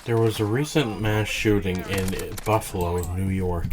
There was a recent mass shooting in Buffalo, New York,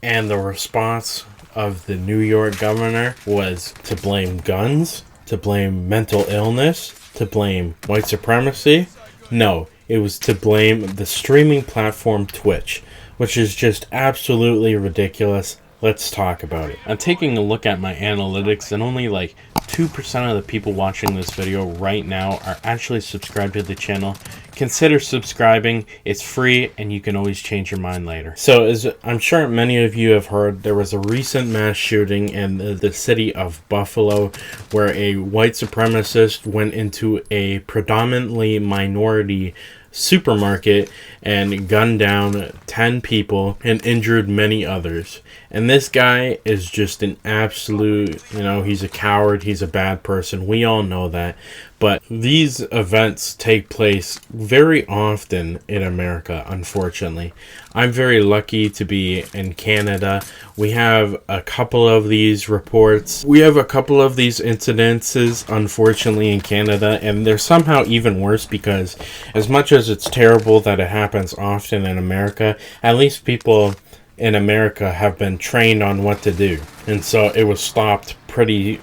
and the response of the New York governor was to blame guns, to blame mental illness, to blame white supremacy. No, it was to blame the streaming platform Twitch, which is just absolutely ridiculous. Let's talk about it. I'm taking a look at my analytics, and only like 2% of the people watching this video right now are actually subscribed to the channel. Consider subscribing. It's free, and you can always change your mind later. So, as I'm sure many of you have heard, there was a recent mass shooting in the city of Buffalo where a white supremacist went into a predominantly minority supermarket and gunned down 10 people and injured many others. And this guy is just an absolute, he's a coward, he's a bad person. We all know that. But these events take place very often in America, unfortunately. I'm very lucky to be in Canada. We have a couple of these reports. We have a couple of these incidences, unfortunately, in Canada. And they're somehow even worse because as much as it's terrible that it happens often in America, at least people in America have been trained on what to do. And so it was stopped pretty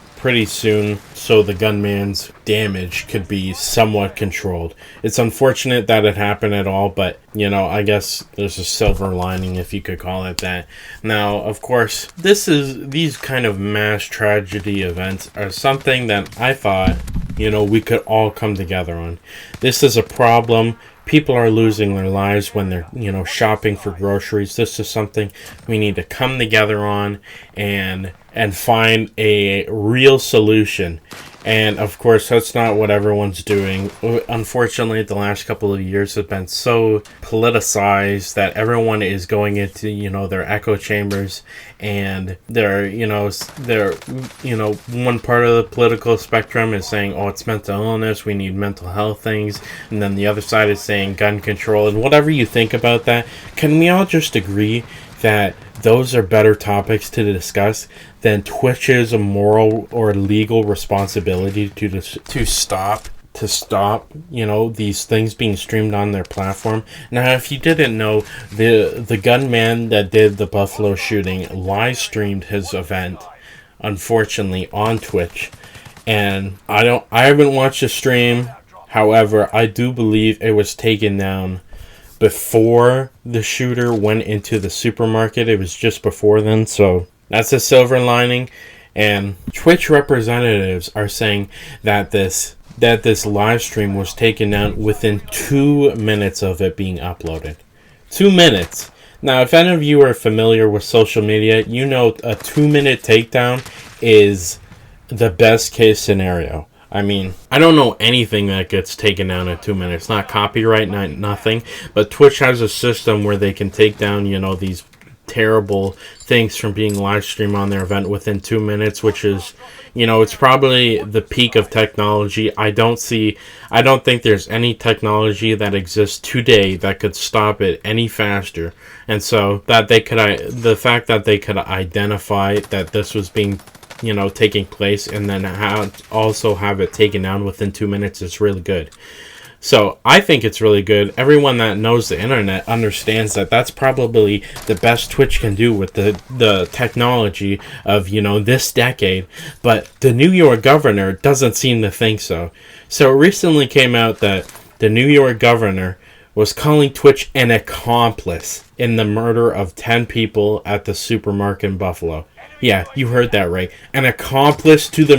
soon, so the gunman's damage could be somewhat controlled. It's unfortunate that it happened at all, but I guess there's a silver lining, if you could call it that. Now, of course, these kind of mass tragedy events are something that I thought we could all come together on. This is a problem. People are losing their lives when they're shopping for groceries. This is something we need to come together on and find a real solution. And of course, that's not what everyone's doing. Unfortunately, the last couple of years have been so politicized that everyone is going into, their echo chambers, and they're one part of the political spectrum is saying, oh, it's mental illness, we need mental health things. And then the other side is saying gun control. And whatever you think about that, can we all just agree that those are better topics to discuss than Twitch's moral or legal responsibility to stop these things being streamed on their platform? Now, if you didn't know, the gunman that did the Buffalo shooting live streamed his event, unfortunately, on Twitch. And I haven't watched the stream. However, I do believe it was taken down before the shooter went into the supermarket. It was just before then, so that's a silver lining. And Twitch representatives are saying that this live stream was taken down within 2 minutes of it being uploaded. 2 minutes. Now, if any of you are familiar with social media, a 2-minute takedown is the best case scenario. I mean, I don't know anything that gets taken down in 2 minutes. Not copyright, nothing. But Twitch has a system where they can take down, these terrible things from being live streamed on their event within 2 minutes, which is, it's probably the peak of technology. I don't think there's any technology that exists today that could stop it any faster. And so the fact that they could identify that this was being taking place and then also have it taken down within 2 minutes is really good. So I think it's really good. Everyone that knows the internet understands that that's probably the best Twitch can do with the technology of, this decade. But the New York governor doesn't seem to think so. So it recently came out that the New York governor was calling Twitch an accomplice in the murder of 10 people at the supermarket in Buffalo. Yeah, you heard that right. An accomplice to the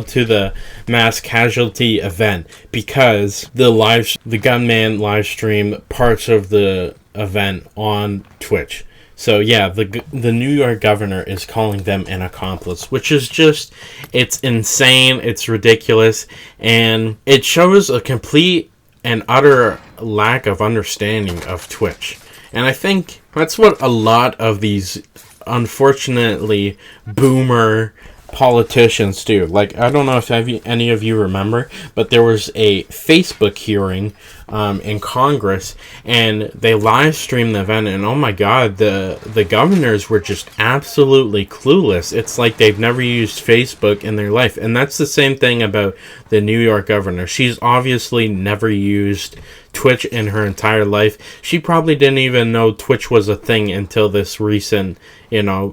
to the mass casualty event, because the gunman live streamed parts of the event on Twitch. So yeah, the New York governor is calling them an accomplice, which is it's insane, it's ridiculous, and it shows a complete and utter lack of understanding of Twitch. And I think that's what a lot of these, unfortunately, boomer politicians do. Like, I don't know if any of you remember, but there was a Facebook hearing in Congress, and they live streamed the event, and oh my god, the governors were just absolutely clueless. It's like they've never used Facebook in their life. And that's the same thing about the New York governor. She's obviously never used Twitch in her entire life. She probably didn't even know Twitch was a thing until this recent,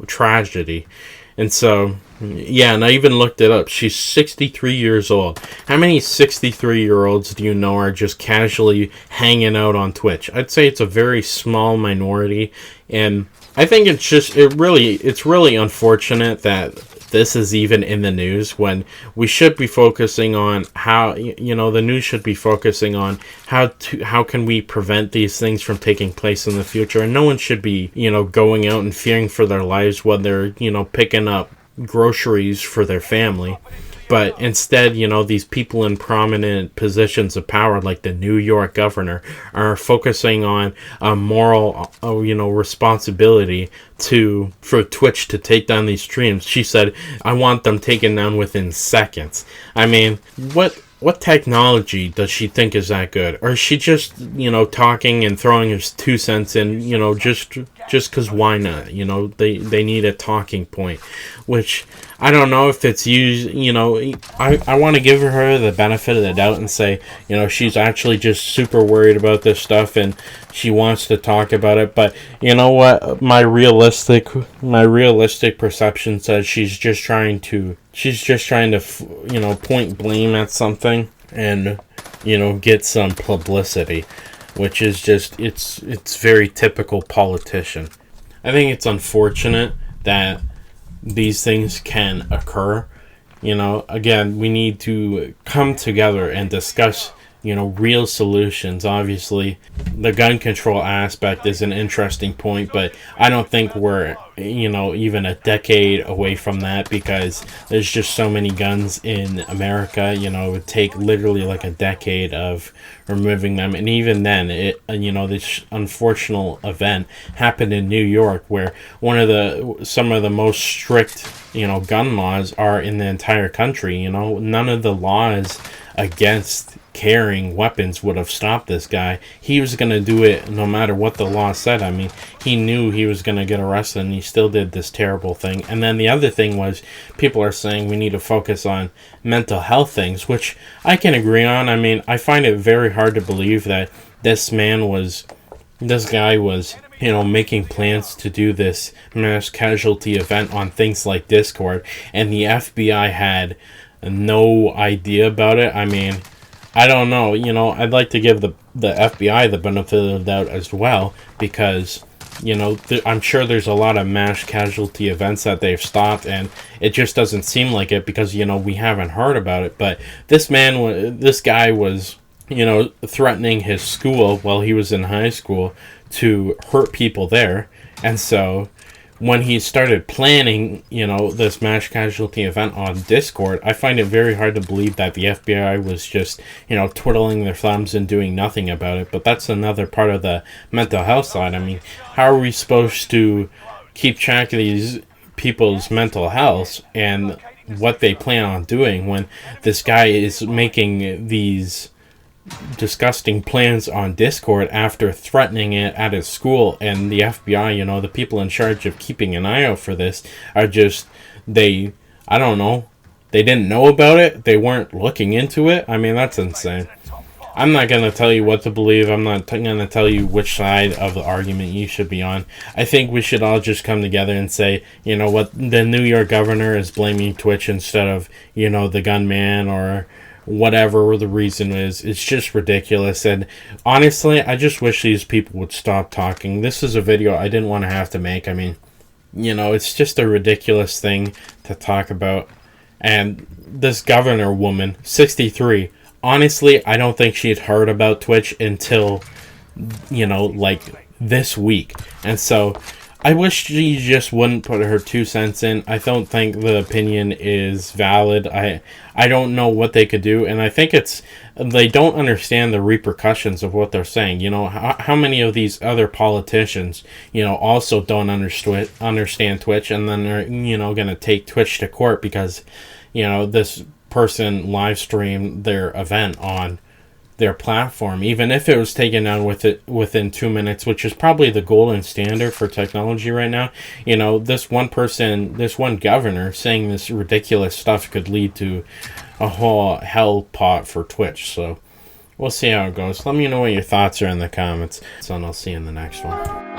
tragedy. And so, yeah, and I even looked it up. She's 63 years old. How many 63-year-olds do you know are just casually hanging out on Twitch? I'd say it's a very small minority, and I think it's really unfortunate that this is even in the news when we should be focusing on how, the news should be focusing on how can we prevent these things from taking place in the future. And no one should be, going out and fearing for their lives when they're, picking up groceries for their family. But instead, these people in prominent positions of power, like the New York governor, are focusing on a moral, responsibility for Twitch to take down these streams. She said, "I want them taken down within seconds." I mean, what technology does she think is that good? Or is she just, talking and throwing his 2 cents in, just because why not? They need a talking point, which I don't know if it's used, I want to give her the benefit of the doubt and say, she's actually just super worried about this stuff and she wants to talk about it. But you know what? My realistic perception says she's just trying to, point blame at something and, get some publicity, which is just, it's very typical politician. I think it's unfortunate that these things can occur. Again, we need to come together and discuss, real solutions. Obviously, the gun control aspect is an interesting point, but I don't think we're, even a decade away from that, because there's just so many guns in America. It would take literally like a decade of removing them. And even then, this unfortunate event happened in New York, where some of the most strict, gun laws are in the entire country. None of the laws against carrying weapons would have stopped this guy. He was going to do it no matter what the law said. I mean, he knew he was going to get arrested, and he still did this terrible thing. And then the other thing was, people are saying we need to focus on mental health things, which I can agree on. I mean, I find it very hard to believe that this guy was, making plans to do this mass casualty event on things like Discord, and the FBI had no idea about it. I mean, I don't know, I'd like to give the FBI the benefit of the doubt as well, because, I'm sure there's a lot of mass casualty events that they've stopped, and it just doesn't seem like it because, we haven't heard about it. But this guy was, threatening his school while he was in high school to hurt people there. And so when he started planning, this mass casualty event on Discord, I find it very hard to believe that the FBI was just, twiddling their thumbs and doing nothing about it. But that's another part of the mental health side. I mean, how are we supposed to keep track of these people's mental health and what they plan on doing when this guy is making these disgusting plans on Discord after threatening it at his school? And the FBI, the people in charge of keeping an eye out for this, are just, I don't know, they didn't know about it, they weren't looking into it. I mean, that's insane. I'm not going to tell you what to believe. I'm not going to tell you which side of the argument you should be on. I think we should all just come together and say, what, the New York governor is blaming Twitch instead of, the gunman or whatever the reason is. It's just ridiculous. And honestly, I just wish these people would stop talking. This is a video I didn't want to have to make. I mean, it's just a ridiculous thing to talk about. And this governor woman, 63, honestly, I don't think she had heard about Twitch until, like this week. And so I wish she just wouldn't put her 2 cents in. I don't think the opinion is valid. I don't know what they could do, and I think it's they don't understand the repercussions of what they're saying. You know, how many of these other politicians, you know, also don't understand Twitch, and then they're, you know, going to take Twitch to court because, you know, this person live streamed their event on their platform, even if it was taken down within 2 minutes, which is probably the golden standard for technology right now. You know, this one person, this one governor saying this ridiculous stuff could lead to a whole hell pot for Twitch. So we'll see how it goes. Let me know what your thoughts are in the comments, and I'll see you in the next one.